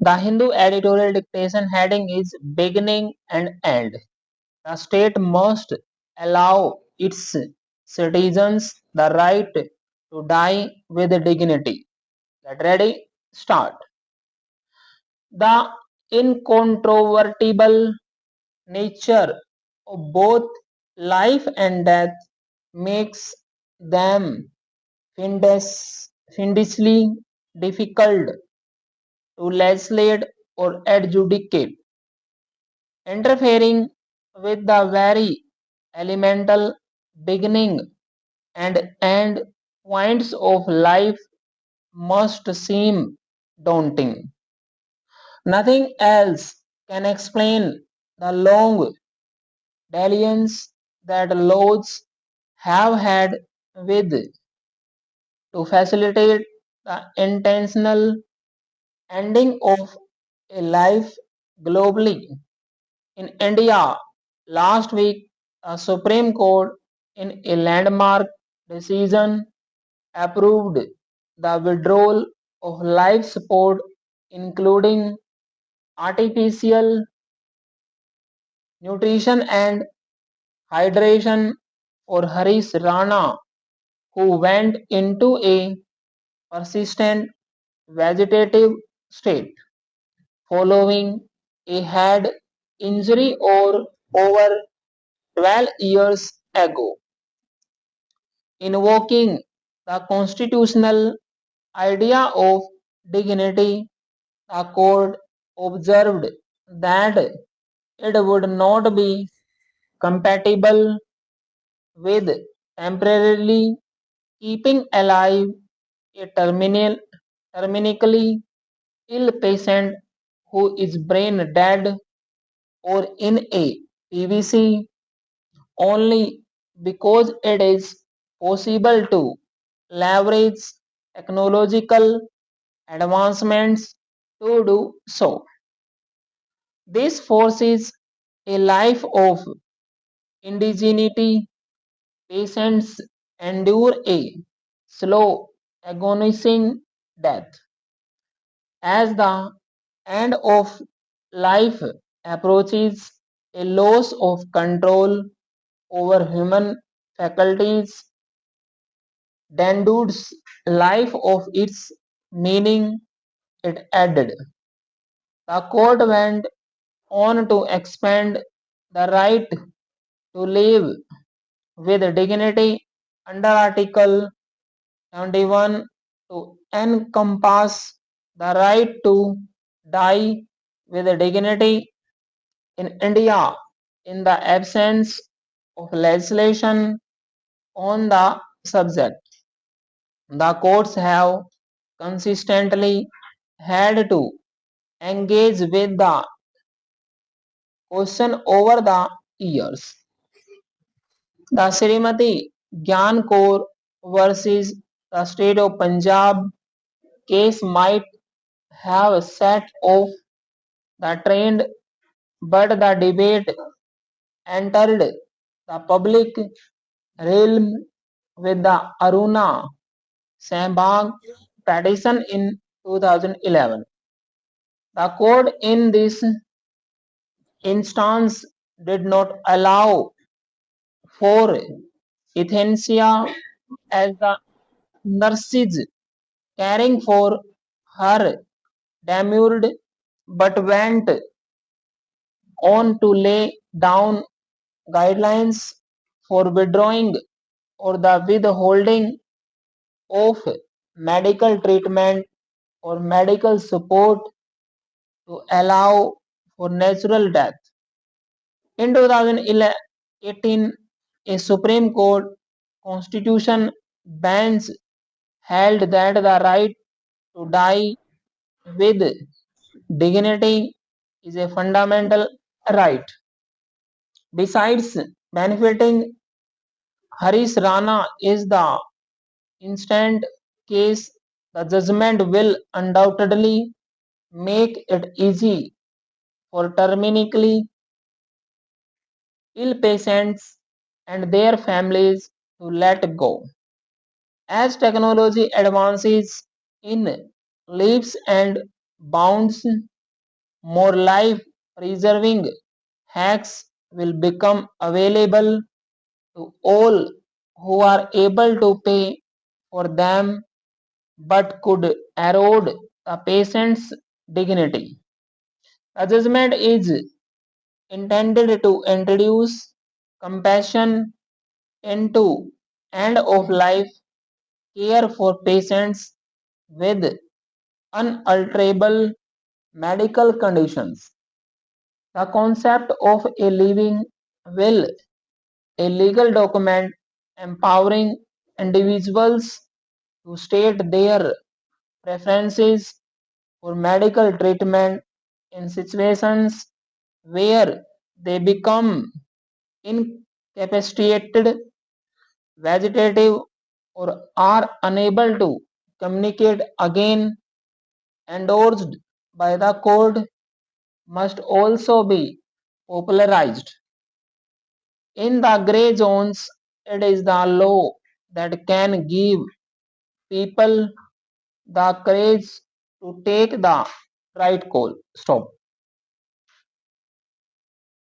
The Hindu editorial dictation heading is beginning and end. The state must allow its citizens the right to die with dignity. Get ready? Start. The incontrovertible nature of both life and death makes them fiendishly difficult to legislate or adjudicate, interfering with the very elemental beginning and end points of life must seem daunting. Nothing else can explain the long dalliance that laws have had with to facilitate the intentional ending of a life globally. In India, last week, the Supreme Court, in a landmark decision, approved the withdrawal of life support, including artificial nutrition and hydration, for Harish Rana, who went into a persistent vegetative state following a head injury or over 12 years ago, invoking the constitutional idea of dignity. The court observed that it would not be compatible with temporarily keeping alive a terminally ill patient who is brain dead or in a PVC only because it is possible to leverage technological advancements to do so. This forces a life of indigeneity. Patients endure a slow, agonizing death. As the end of life approaches, a loss of control over human faculties denuded life of its meaning, it added. The court went on to expand the right to live with dignity under Article 71 to encompass the right to die with dignity in India in the absence of legislation on the subject. The courts have consistently had to engage with the question over the years. The Srimati Gyan Kaur versus the state of Punjab case might have set off the trend, but the debate entered the public realm with the Aruna Sehbag petition in 2011. The court in this instance did not allow for euthanasia as the nurses caring for her demurred but went on to lay down guidelines for withdrawing or the withholding of medical treatment or medical support to allow for natural death. In 2018, a Supreme Court constitution bench held that the right to die with dignity is a fundamental right. Besides benefiting Harish Rana is the instant case, the judgment will undoubtedly make it easy for terminally ill patients and their families to let go. As technology advances in leaps and bounds, more life-preserving hacks will become available to all who are able to pay for them but could erode the patient's dignity. The judgment is intended to introduce compassion into end of life care for patients with unalterable medical conditions. The concept of a living will, a legal document empowering individuals to state their preferences for medical treatment in situations where they become incapacitated, vegetative, or are unable to communicate again, endorsed by the code, must also be popularized. In the gray zones, it is the law that can give people the courage to take the right call. Stop.